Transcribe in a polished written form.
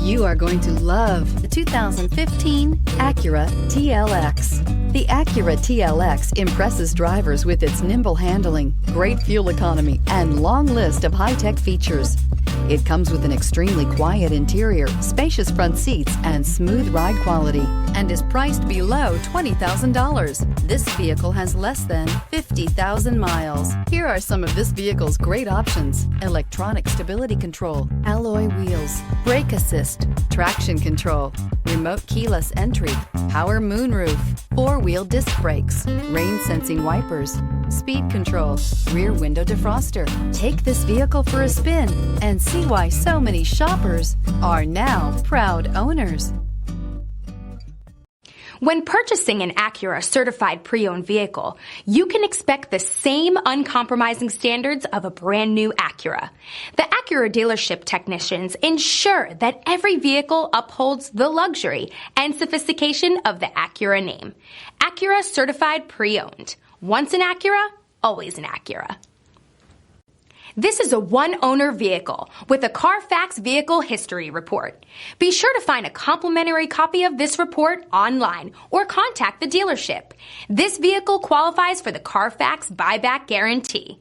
You are going to love the 2015 Acura TLX. The Acura TLX impresses drivers with its nimble handling, great fuel economy, and long list of high-tech features. It comes with an extremely quiet interior, spacious front seats, and smooth ride quality, and is priced below $20,000. This vehicle has less than 50,000 miles. Here are some of this vehicle's great options: electronic stability control, alloy wheels, brake assist, traction control, remote keyless entry, power moonroof, four-wheel disc brakes, rain-sensing wipers, speed control, rear window defroster. Take this vehicle for a spin and see why so many shoppers are now proud owners. When purchasing an Acura certified pre-owned vehicle, you can expect the same uncompromising standards of a brand new Acura. The Acura dealership technicians ensure that every vehicle upholds the luxury and sophistication of the Acura name. Acura certified pre-owned. Once an Acura, always an Acura. This is a one-owner vehicle with a Carfax Vehicle History Report. Be sure to find a complimentary copy of this report online or contact the dealership. This vehicle qualifies for the Carfax Buyback Guarantee.